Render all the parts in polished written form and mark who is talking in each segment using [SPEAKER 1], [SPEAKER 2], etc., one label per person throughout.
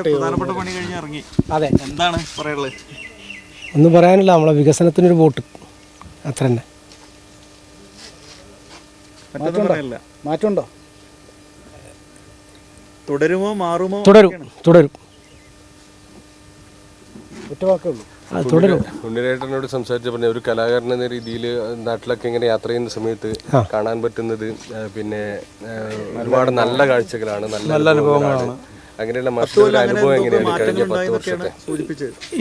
[SPEAKER 1] പ്രധാനപ്പെട്ട പണി കഴിഞ്ഞ് ഇറങ്ങി.
[SPEAKER 2] അതെ,
[SPEAKER 1] എന്താണ് പറയാനുള്ളത്?
[SPEAKER 2] ഒന്നും പറയാനില്ല. നമ്മളെ വികസനത്തിനൊരു വോട്ട്, അത്ര തന്നെ.
[SPEAKER 1] മാറ്റമുണ്ടോ? തുടരുമോ മാറുമോ?
[SPEAKER 2] തുടരും.
[SPEAKER 3] ഉണ്ണിയേട്ടനോട് സംസാരിച്ച പറഞ്ഞ ഒരു കലാകാരൻ എന്ന രീതിയിൽ നാട്ടിലൊക്കെ ഇങ്ങനെ യാത്ര ചെയ്യുന്ന സമയത്ത് കാണാൻ പറ്റുന്നത് പിന്നെ ഒരുപാട് നല്ല കാഴ്ചകളാണ്, നല്ല അനുഭവങ്ങളാണ്. അങ്ങനെയുള്ള മറ്റൊരു അനുഭവം എങ്ങനെയാണ് കഴിഞ്ഞ 10 വർഷത്തെ?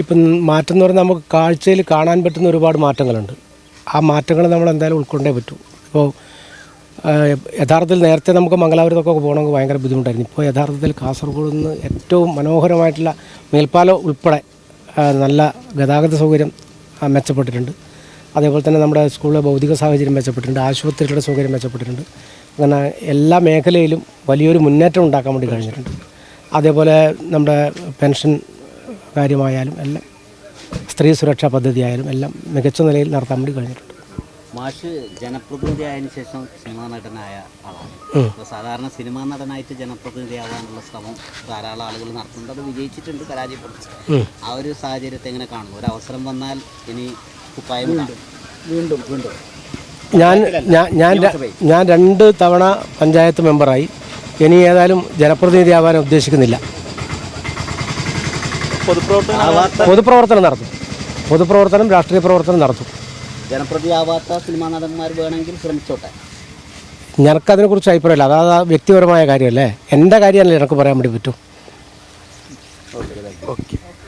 [SPEAKER 2] ഇപ്പം മാറ്റം എന്ന് പറഞ്ഞാൽ നമുക്ക് കാഴ്ചയിൽ കാണാൻ പറ്റുന്ന ഒരുപാട് മാറ്റങ്ങളുണ്ട്. ആ മാറ്റങ്ങൾ നമ്മൾ എന്തായാലും ഉൾക്കൊണ്ടേ പറ്റൂ. ഇപ്പോൾ യഥാർത്ഥത്തിൽ നേരത്തെ നമുക്ക് മംഗലാപുരത്തൊക്കെ പോകണമെങ്കിൽ ഭയങ്കര ബുദ്ധിമുട്ടായിരുന്നു. ഇപ്പോൾ യഥാർത്ഥത്തിൽ കാസർഗോഡ് നിന്ന് ഏറ്റവും മനോഹരമായിട്ടുള്ള മേൽപ്പാലം ഉൾപ്പെടെ നല്ല ഗതാഗത സൗകര്യം മെച്ചപ്പെട്ടിട്ടുണ്ട്. അതേപോലെ തന്നെ നമ്മുടെ സ്കൂളിലെ ഭൗതിക സാഹചര്യം മെച്ചപ്പെട്ടിട്ടുണ്ട്, ആശുപത്രികളുടെ സൗകര്യം മെച്ചപ്പെട്ടിട്ടുണ്ട്. അങ്ങനെ എല്ലാ മേഖലയിലും വലിയൊരു മുന്നേറ്റം ഉണ്ടാക്കാൻ വേണ്ടി കഴിഞ്ഞിട്ടുണ്ട്. അതേപോലെ നമ്മുടെ പെൻഷൻ കാര്യമായാലും എല്ലാം, സ്ത്രീ സുരക്ഷാ പദ്ധതി ആയാലും എല്ലാം മികച്ച നിലയിൽ നടത്താൻ വേണ്ടി കഴിഞ്ഞിട്ടുണ്ട്.
[SPEAKER 4] മാഷ് ജനപ്രതിനിധി ആയതിനു ശേഷം സിനിമാ നടനായ ആളാണ്. അപ്പോൾ സാധാരണ സിനിമാ നടനായിട്ട് ജനപ്രതിനിധിയാവാനുള്ള ശ്രമം ധാരാളം ആളുകൾ നടത്തുന്നുണ്ട്. അത് വിജയിച്ചിട്ടുണ്ട്, പരാജയപ്പെടുത്തി. ആ ഒരു സാഹചര്യത്തെ എങ്ങനെ കാണുന്നു? ഒരു അവസരം വന്നാൽ ഇനി കുപ്പായം വീണ്ടും
[SPEAKER 2] ഞാൻ 2 തവണ പഞ്ചായത്ത് മെമ്പറായി. ഇനി ഏതായാലും ജനപ്രതിനിധിയാവാൻ ഉദ്ദേശിക്കുന്നില്ല. പൊതുപ്രവർത്തനം നടത്തും. പൊതുപ്രവർത്തനം, രാഷ്ട്രീയ പ്രവർത്തനം നടത്തും.
[SPEAKER 4] ജനപ്രതിയാവാത്ത സിനിമാ നടന്മാർ വേണമെങ്കിൽ ശ്രമിച്ചോട്ടെ.
[SPEAKER 2] ഞങ്ങൾക്കതിനെക്കുറിച്ച് അഭിപ്രായമില്ല. അതാ വ്യക്തിപരമായ കാര്യമല്ലേ, എൻ്റെ കാര്യമല്ലേ എനിക്ക് പറയാൻ വേണ്ടി പറ്റൂ.
[SPEAKER 1] ഓക്കെ.